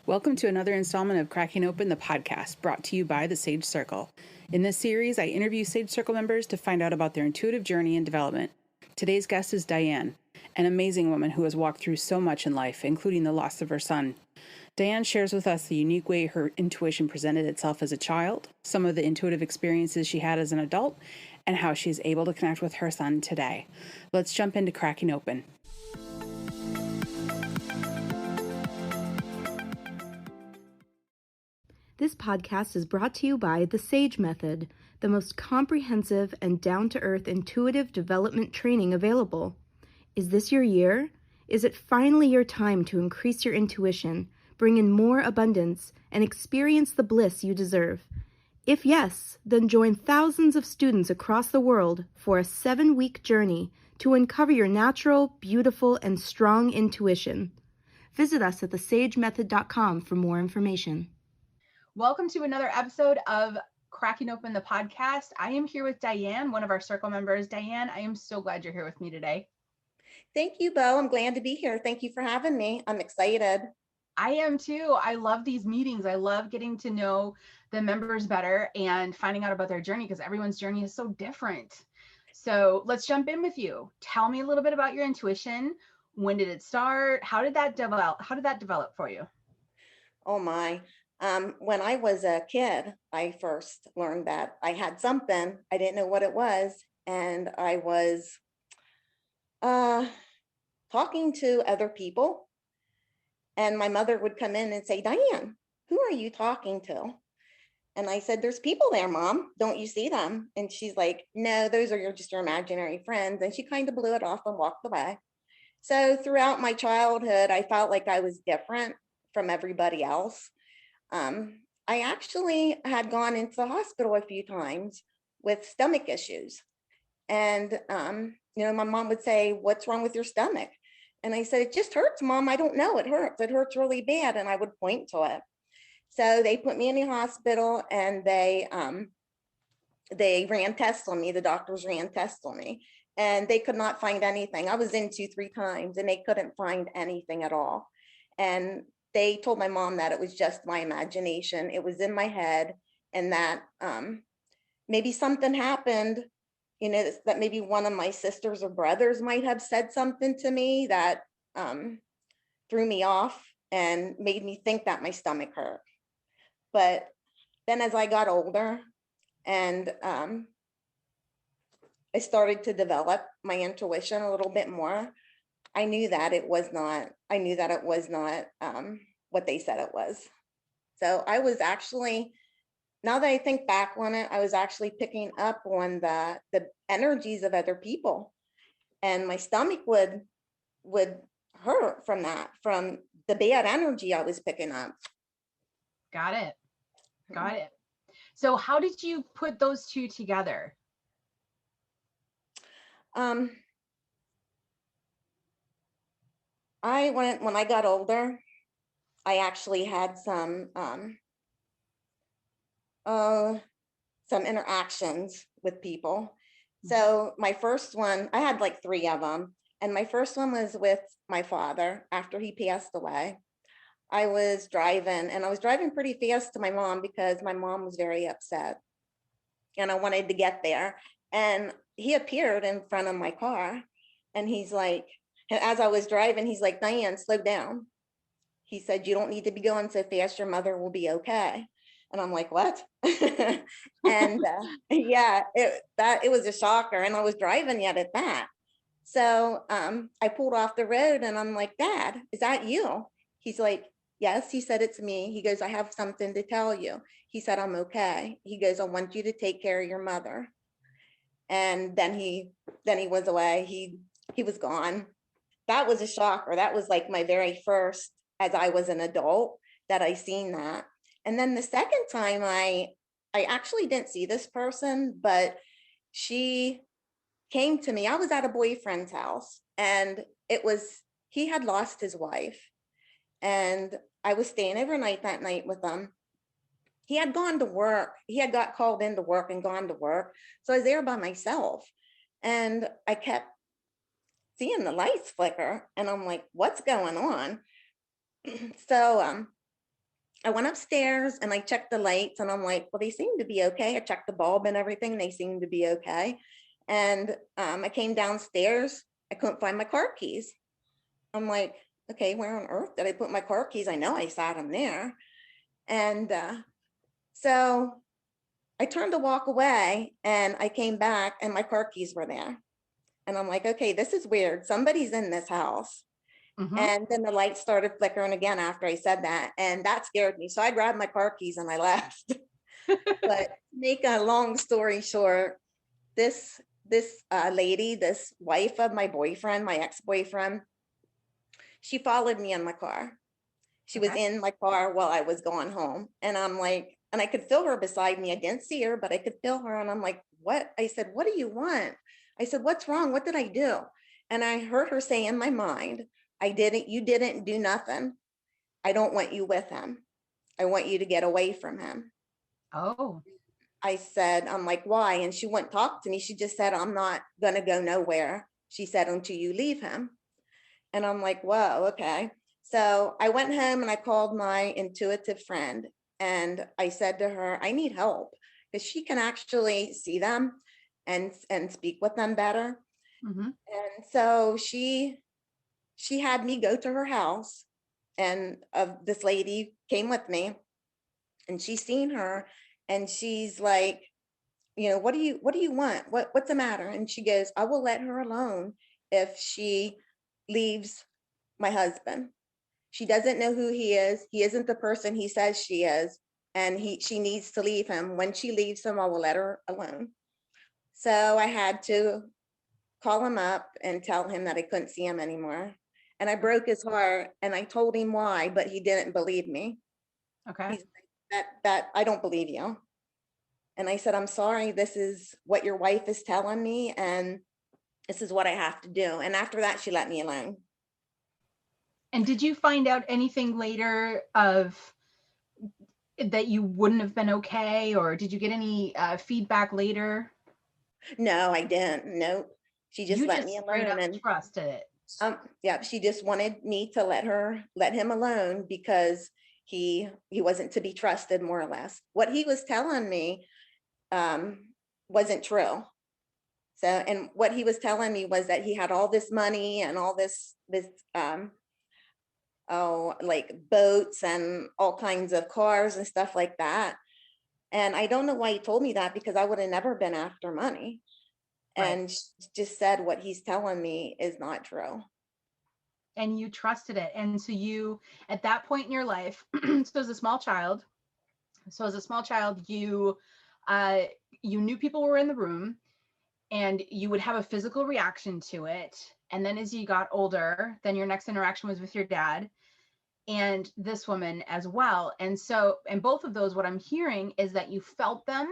Welcome to another installment of Cracking Open the podcast, brought to you by the Sage Circle. In this series, I interview Sage Circle members to find out about their intuitive journey and development. Today's guest is Diann, an amazing woman who has walked through so much in life, including the loss of her son. Diann shares with us the unique way her intuition presented itself as a child, some of the intuitive experiences she had as an adult, and how she is able to connect with her son today. Let's jump into Cracking Open. This podcast is brought to you by the SAGE Method, the most comprehensive and down-to-earth intuitive development training available. Is this your year? Is it finally your time to increase your intuition, bring in more abundance, and experience the bliss you deserve? If yes, then join thousands of students across the world for a 7-week journey to uncover your natural, beautiful, and strong intuition. Visit us at thesagemethod.com for more information. Welcome to another episode of Cracking Open the podcast. I am here with Diann, one of our circle members. Diann, I am so glad you're here with me today. Thank you, Bo. I'm glad to be here. Thank you for having me. I'm excited. I am too. I love these meetings. I love getting to know the members better and finding out about their journey because everyone's journey is so different. So let's jump in with you. Tell me a little bit about your intuition. When did it start? How did that develop for you? Oh my. When I was a kid, I first learned that I had something. I didn't know what it was. And I was talking to other people. And my mother would come in and say, Diann, who are you talking to? And I said, there's people there, Mom. Don't you see them? And she's like, no, those are just your imaginary friends. And she kind of blew it off and walked away. So throughout my childhood, I felt like I was different from everybody else. I actually had gone into the hospital a few times with stomach issues. And, my mom would say, what's wrong with your stomach? And I said, it just hurts, Mom. I don't know. It hurts. It hurts really bad. And I would point to it. So they put me in the hospital and they ran tests on me. The doctors ran tests on me and they could not find anything. I was in 2-3 times and they couldn't find anything at all. And they told my mom that it was just my imagination. It was in my head and that maybe something happened, that maybe one of my sisters or brothers might have said something to me that threw me off and made me think that my stomach hurt. But then as I got older and I started to develop my intuition a little bit more, I knew that it was not what they said it was. So I was actually, now that I think back on it, I was actually picking up on the energies of other people. And my stomach would hurt from that, from the bad energy I was picking up. Got it. So how did you put those two together? When I got older, I actually had some interactions with people. So my first one, I had like 3 of them. And my first one was with my father after he passed away. I was driving pretty fast to my mom because my mom was very upset and I wanted to get there. And he appeared in front of my car and he's like, and as I was driving, he's like, Diann, slow down. He said, you don't need to be going so fast. Your mother will be okay. And I'm like, what? And it was a shocker. And I was driving yet at that. So I pulled off the road and I'm like, Dad, is that you? He's like, yes. He said, it's me. He goes, I have something to tell you. He said, I'm okay. He goes, I want you to take care of your mother. And then he was away. He was gone. That was a shocker. That was like my very first, as I was an adult, that I seen that. And then the second time I actually didn't see this person, but she came to me. I was at a boyfriend's house and he had lost his wife and I was staying overnight that night with him. He had gone to work. He had got called into work and gone to work. So I was there by myself and I kept seeing the lights flicker and I'm like, what's going on? So I went upstairs and I checked the lights and I'm like, well, they seem to be okay. I checked the bulb and everything. They seem to be okay. And I came downstairs. I couldn't find my car keys. I'm like, okay, where on earth did I put my car keys? I know I sat them there. And so I turned to walk away and I came back and my car keys were there. And I'm like, okay, this is weird. Somebody's in this house. Mm-hmm. And then the lights started flickering again after I said that. And that scared me. So I grabbed my car keys and I left. But to make a long story short, this lady, this wife of my boyfriend, my ex-boyfriend, she followed me in my car. She was Okay. in my car while I was going home. And I'm like, and I could feel her beside me. I didn't see her, but I could feel her. And I'm like, what? I said, what do you want? I said, what's wrong? What did I do? And I heard her say in my mind, you didn't do nothing. I don't want you with him. I want you to get away from him. Oh. I said, I'm like, why? And she wouldn't talk to me. She just said, I'm not going to go nowhere. She said, until you leave him. And I'm like, whoa, okay. So I went home and I called my intuitive friend and I said to her, I need help because she can actually see them and speak with them better. Mm-hmm. And so she had me go to her house and this lady came with me and she's seen her and she's like, what do you want? What's the matter? And she goes, I will let her alone if she leaves my husband. She doesn't know who he is. He isn't the person he says she is. And she needs to leave him. When she leaves him, I will let her alone. So I had to call him up and tell him that I couldn't see him anymore. And I broke his heart and I told him why, but he didn't believe me. Okay. He's like, that I don't believe you. And I said, I'm sorry, this is what your wife is telling me, and this is what I have to do. And after that, she let me alone. And did you find out anything later of that you wouldn't have been okay, or did you get any feedback later? No, I didn't. Nope. She just You let just me straight alone. up And trusted it. yeah, she just wanted me to let him alone because he wasn't to be trusted, more or less. What he was telling me wasn't true. So, and what he was telling me was that he had all this money and all this like boats and all kinds of cars and stuff like that. And I don't know why he told me that because I would have never been after money. Right. And just said what he's telling me is not true. And you trusted it. And so you, at that point in your life, so as a small child, uh, you knew people were in the room and you would have a physical reaction to it. And then as you got older, then your next interaction was with your dad and this woman as well. And so, and both of those, what I'm hearing is that you felt them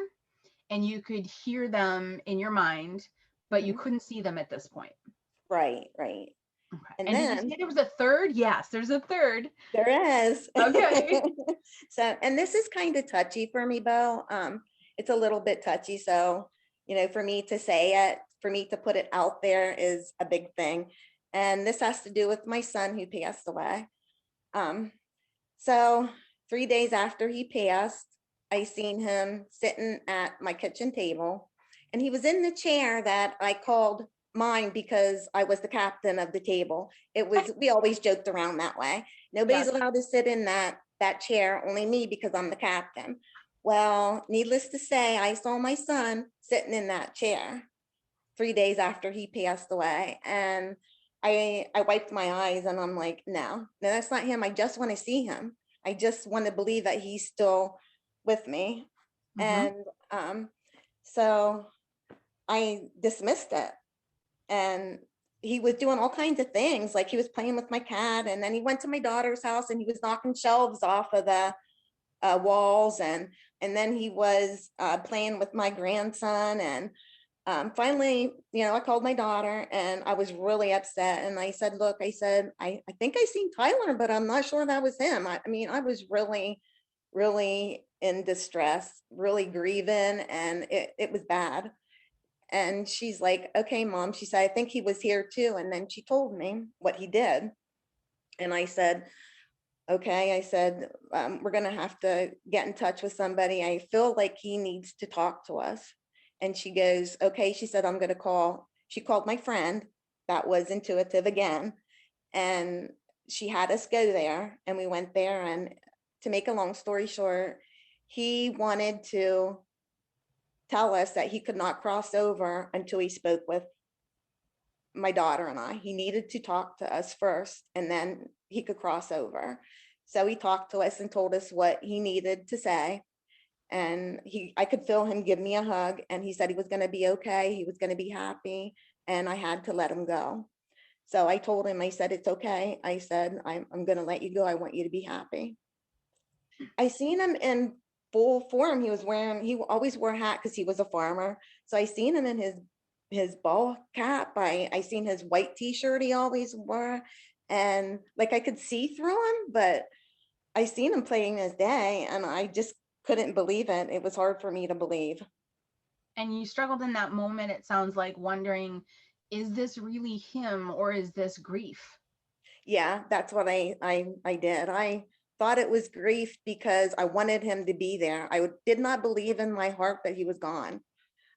and you could hear them in your mind, but you Mhm. couldn't see them at this point. Right, right. Okay. And And did you then say there was a third? Yes, there's a third. there is. Okay. So, and this is kind of touchy for me, Bo. It's a little bit touchy. So, for me to say it, for me to put it out there is a big thing. And this has to do with my son who passed away. So 3 days after he passed, I seen him sitting at my kitchen table and he was in the chair that I called mine because I was the captain of the table. We always joked around that way. Nobody's Yes. allowed to sit in that chair, only me because I'm the captain. Well, needless to say, I saw my son sitting in that chair 3 days after he passed away. And I wiped my eyes and I'm like, no, that's not him. I just want to see him. I just want to believe that he's still with me. Mm-hmm. And so I dismissed it. And he was doing all kinds of things. Like he was playing with my cat. And then he went to my daughter's house and he was knocking shelves off of the walls. And then he was playing with my grandson. And finally, I called my daughter and I was really upset. And I said, look, I think I seen Tyler, but I'm not sure that was him. I mean, I was really, really in distress, really grieving, and it was bad. And she's like, okay, Mom. She said, I think he was here too. And then she told me what he did. And I said, okay, I said, we're going to have to get in touch with somebody. I feel like he needs to talk to us. And she goes, okay. She said, I'm going to call. She called my friend that was intuitive again. And she had us go there, and we went there. And to make a long story short, he wanted to tell us that he could not cross over until he spoke with my daughter and I. He needed to talk to us first, and then he could cross over. So he talked to us and told us what he needed to say. And I could feel him give me a hug, and he said he was going to be okay. He was going to be happy. And I had to let him go. So I told him, I said, it's okay. I said, I'm going to let you go. I want you to be happy. I seen him in full form. He always wore a hat because he was a farmer. So I seen him in his ball cap. I seen his white t-shirt he always wore. And like I could see through him, but I seen him playing his day, and I just couldn't believe it. It was hard for me to believe. And you struggled in that moment, it sounds like, wondering, is this really him or is this grief? Yeah, that's what I did. I thought it was grief because I wanted him to be there. Did not believe in my heart that he was gone.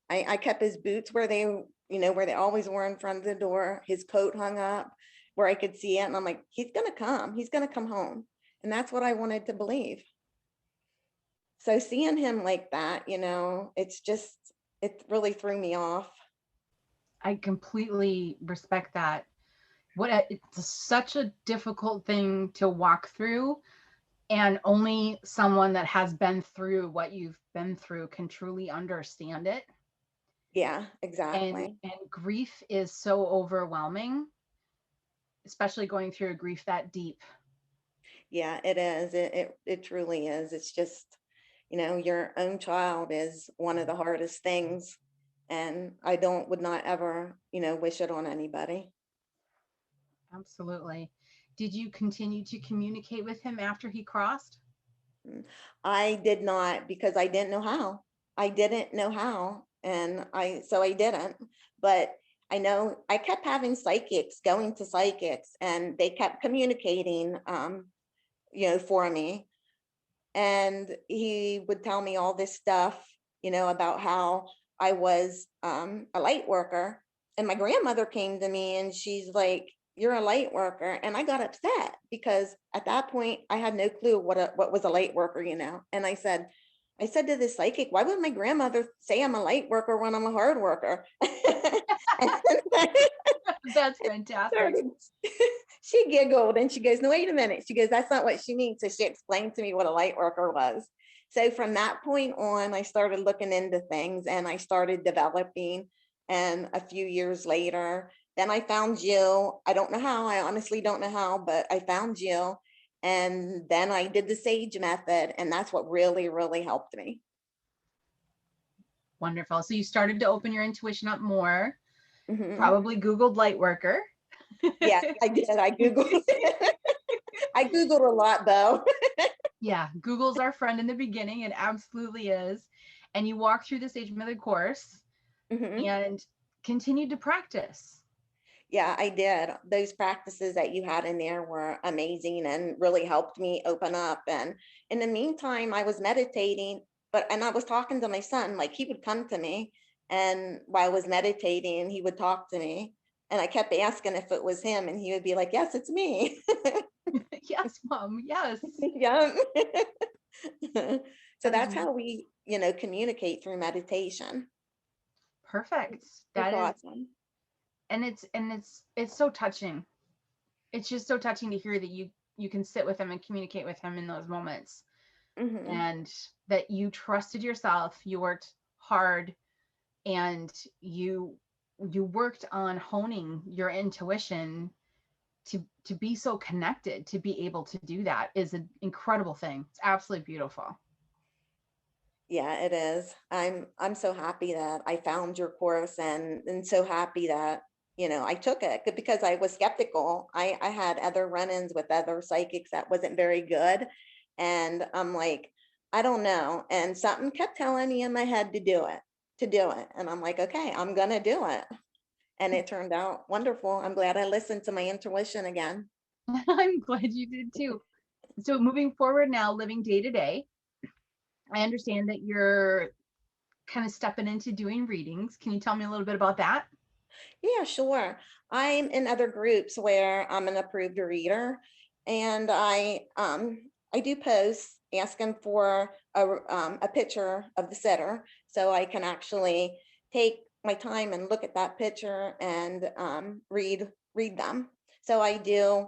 I kept his boots where where they always were in front of the door, his coat hung up where I could see it. And I'm like, he's going to come. He's going to come home. And that's what I wanted to believe. So seeing him like that, it really threw me off. I completely respect that. It's such a difficult thing to walk through, and only someone that has been through what you've been through can truly understand it. Yeah, And exactly. grief is so overwhelming, especially going through a grief that deep. Yeah, it is. It truly is. It's just, your own child is one of the hardest things. And would not ever, wish it on anybody. Absolutely. Did you continue to communicate with him after he crossed? I did not, because I didn't know how. I didn't know how. So I didn't. But I know I kept having psychics, going to psychics, and they kept communicating, for me. And he would tell me all this stuff, about how I was a light worker. And my grandmother came to me and she's like, you're a light worker. And I got upset because at that point I had no clue what was a light worker, And I said to this psychic, why would my grandmother say I'm a light worker when I'm a hard worker? And That's fantastic. started, she giggled and she goes, no, wait a minute. She goes, that's not what she means. So she explained to me what a light worker was. So from that point on, I started looking into things and I started developing. And a few years later, then I found you. I don't know how, I honestly don't know how, but I found you. And then I did the SAGE method. And that's what really, really helped me. Wonderful. So you started to open your intuition up more, Mhm. probably Googled light worker. Yeah, I did. I Googled. I Googled a lot though. Yeah, Google's our friend in the beginning. It absolutely is. And you walk through the Sage Method course Mhm. and continued to practice. Yeah, I did. Those practices that you had in there were amazing and really helped me open up. And in the meantime, I was meditating, and I was talking to my son, like he would come to me, and while I was meditating, he would talk to me. And I kept asking if it was him, and he would be like, yes, it's me. Yes, mom. Yes. Yeah. So That is that's how we, communicate through meditation. perfect. It's That is, awesome. and it's so touching. It's just so touching to hear that you can sit with him and communicate with him in those moments, Hmm. and that you trusted yourself, you worked hard, and you worked on honing your intuition to be so connected. To be able to do that is an incredible thing. It's absolutely beautiful. Yeah, it is. I'm so happy that I found your course, and so happy that, I took it because I was skeptical. I had other run-ins with other psychics that wasn't very good. And I'm like, I don't know. And something kept telling me in my head to do it. And I'm like, okay, I'm gonna do it. And it turned out wonderful. I'm glad I listened to my intuition again. I'm glad you did too. So moving forward now, living day to day, I understand that you're kind of stepping into doing readings. Can you tell me a little bit about that? Yeah, sure. I'm in other groups where I'm an approved reader, and I do posts asking for a picture of the sitter, so I can actually take my time and look at that picture and read them. So I do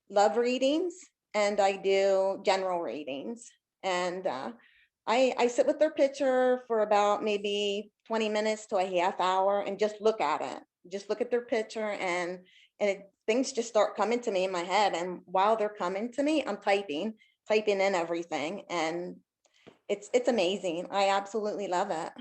love readings and I do general readings. And I sit with their picture for about maybe 20 minutes to a half hour and just look at it. Just look at their picture things just start coming to me in my head. And while they're coming to me, I'm typing in everything. And it's amazing. I absolutely love it.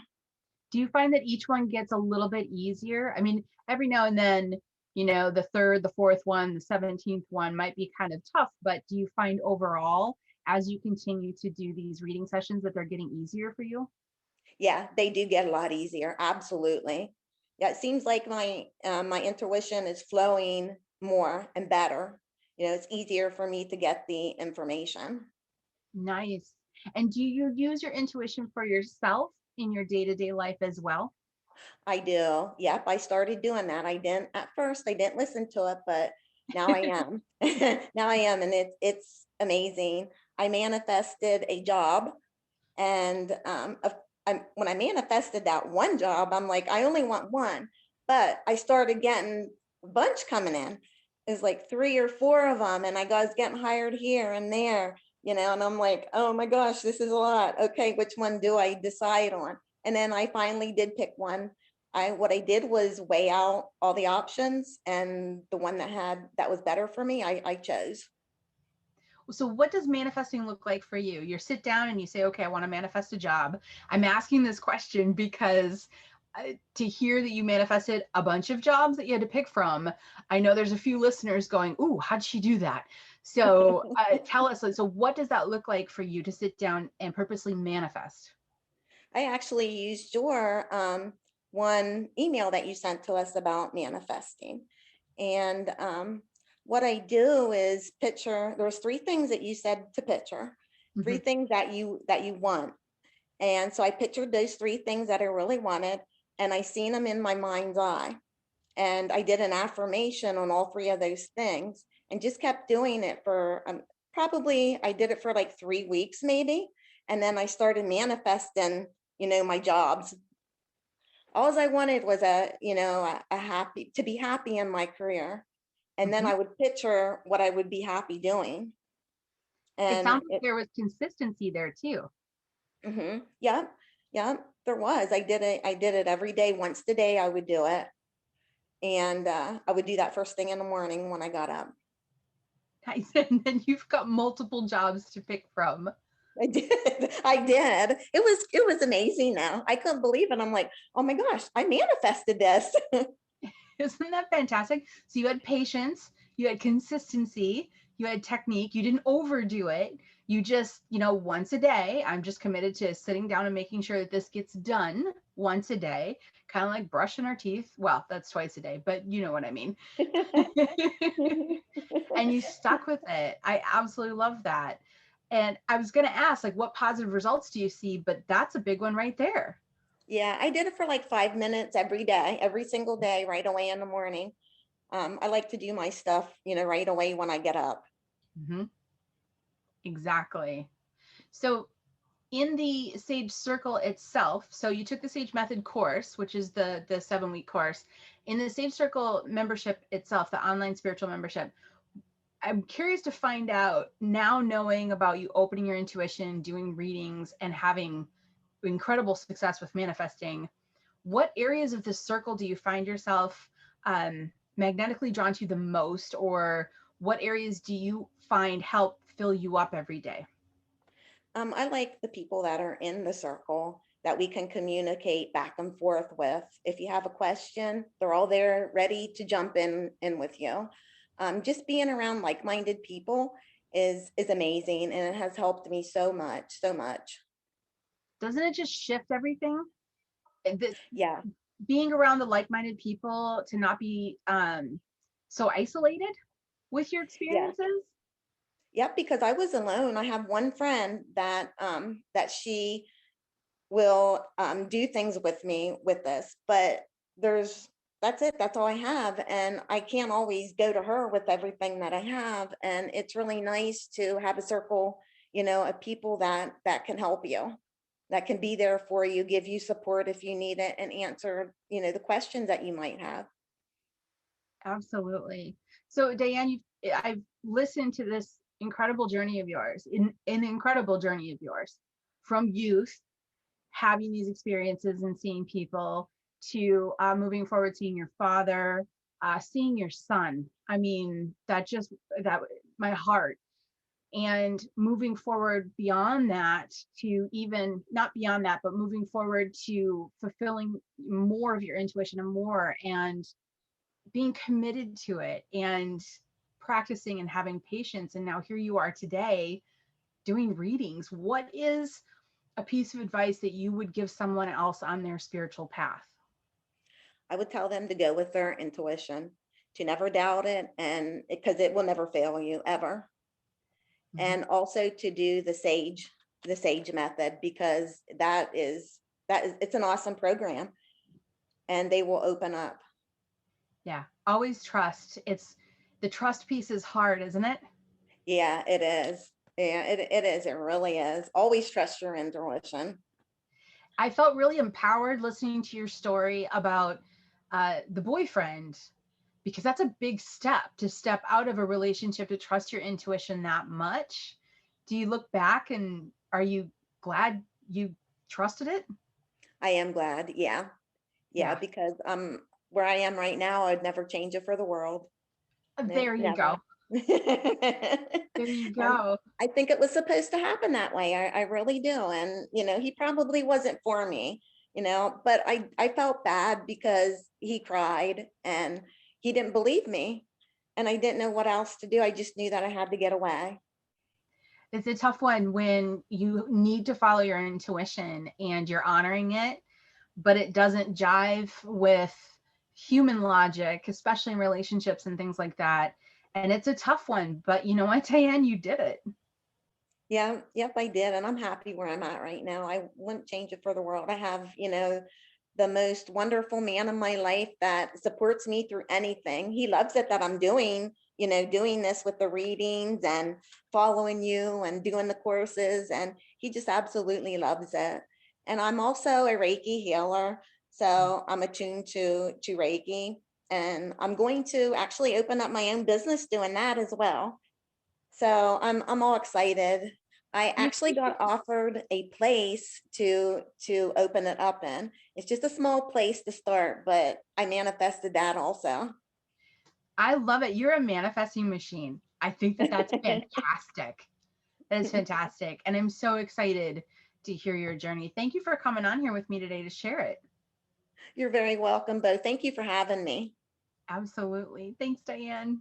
Do you find that each one gets a little bit easier? I mean, every now and then, the third, the fourth one, the 17th one might be kind of tough, but do you find overall, as you continue to do these reading sessions, that they're getting easier for you? Yeah, they do get a lot easier. Absolutely. Yeah, it seems like my intuition is flowing more and better. It's easier for me to get the information. Nice. And do you use your intuition for yourself in your day-to-day life as well? I do. Yep, I started doing that. I didn't at first. I didn't listen to it, but now I am. Now I am, and it's amazing. I manifested a job, and when I manifested that one job, I'm like, I only want one, but I started getting a bunch coming in. It's like three or four of them, and I was getting hired here and there, and I'm like, oh my gosh, this is a lot. Okay, which one do I decide on? And then I finally did pick one. What I did was weigh out all the options, and the one that was better for me, I chose. So what does manifesting look like for you? You sit down and you say, okay, I want to manifest a job. I'm asking this question because to hear that you manifested a bunch of jobs that you had to pick from, I know there's a few listeners going, ooh, how'd she do that? So tell us, so what does that look like for you to sit down and purposely manifest? I actually used your one email that you sent to us about manifesting. And what I do is picture, there was three things that you said to picture, three Mhm. things that you want. And so I pictured those three things that I really wanted, and I seen them in my mind's eye. And I did an affirmation on all three of those things and just kept doing it for probably, I did it for like 3 weeks maybe. And then I started manifesting, my jobs. All I wanted was a happy, to be happy in my career. And then Mhm. I would picture what I would be happy doing. It And sounds like there was consistency there too. yeah, yeah, there was. I did it every day. Once a day, I would do it. And I would do that first thing in the morning when I got up. Nice. And then you've got multiple jobs to pick from. I did. I did. It was amazing now. I couldn't believe it. I'm like, oh my gosh, I manifested this. Isn't that fantastic? So you had patience, you had consistency, you had technique, you didn't overdo it. You just, once a day, I'm just committed to sitting down and making sure that this gets done once a day, kind of like brushing our teeth. Well, that's twice a day, but you know what I mean. And you stuck with it. I absolutely love that. And I was going to ask, like, what positive results do you see? But that's a big one right there. Yeah, I did it for like 5 minutes every day, every single day, right away in the morning. I like to do my stuff, right away when I get up. Mhm. Exactly. So in the Sage Circle itself, so you took the Sage Method course, which is the 7-week course. In the Sage Circle membership itself, the online spiritual membership, I'm curious to find out, now knowing about you opening your intuition, doing readings, and having incredible success with manifesting, what areas of this circle do you find yourself magnetically drawn to the most, or what areas do you find help fill you up every day? I like the people that are in the circle that we can communicate back and forth with. If you have a question, they're all there ready to jump in with you. Just being around like-minded people is amazing, and it has helped me so much, so much. Doesn't it just shift everything? This, Yeah. being around the like-minded people, to not be so isolated with your Yeah. experiences. Yep, because I was alone. I have one friend that that she will do things with me with this, but there's that's it. That's all I have, and I can't always go to her with everything that I have. And it's really nice to have a circle, of people that can help you, that can be there for you, give you support if you need it, and answer, the questions that you might have. Absolutely. So Diann, I've listened to this incredible journey of yours, an incredible journey of yours, from youth, having these experiences and seeing people, to moving forward, seeing your father, seeing your son. I mean, that my heart. And moving forward beyond that, to even not beyond that, but moving forward to fulfilling more of your intuition and more, and being committed to it, and practicing and having patience. And now here you are today doing readings. What is a piece of advice that you would give someone else on their spiritual path? I would tell them to go with their intuition, to never doubt it, and because it will never fail you ever. Mhm. And also to do the sage method, because that is it's an awesome program, and they will open up. Yeah, always trust. It's the trust piece is hard, isn't it? Yeah, it is. Yeah, it is. It really is. Always trust your intuition. I felt really empowered listening to your story about the boyfriend, because that's a big step, to step out of a relationship, to trust your intuition that much. Do you look back and are you glad you trusted it? I am glad. Yeah. Yeah, Yeah, because where I am right now, I'd never change it for the world. No, there you never. go. There you And go. I think it was supposed to happen that way. I really do. And, he probably wasn't for me, but I felt bad because he cried and he didn't believe me. And I didn't know what else to do. I just knew that I had to get away. It's a tough one when you need to follow your intuition and you're honoring it, but it doesn't jive with human logic, especially in relationships and things like that. And it's a tough one, but you know what, Diann, you did it. Yeah, yep, I did. And I'm happy where I'm at right now. I wouldn't change it for the world. I have, the most wonderful man in my life that supports me through anything. He loves it that I'm doing this with the readings and following you and doing the courses. And he just absolutely loves it. And I'm also a Reiki healer. So I'm attuned to Reiki. And I'm going to actually open up my own business doing that as well. So I'm all excited. I You actually got offered a place to open it up in. It's just a small place to start, but I manifested that also. I love it. You're a manifesting machine. I think that that's fantastic. That is fantastic. And I'm so excited to hear your journey. Thank you for coming on here with me today to share it. You're very welcome, Bo. Thank you for having me. Absolutely. Thanks, Diann.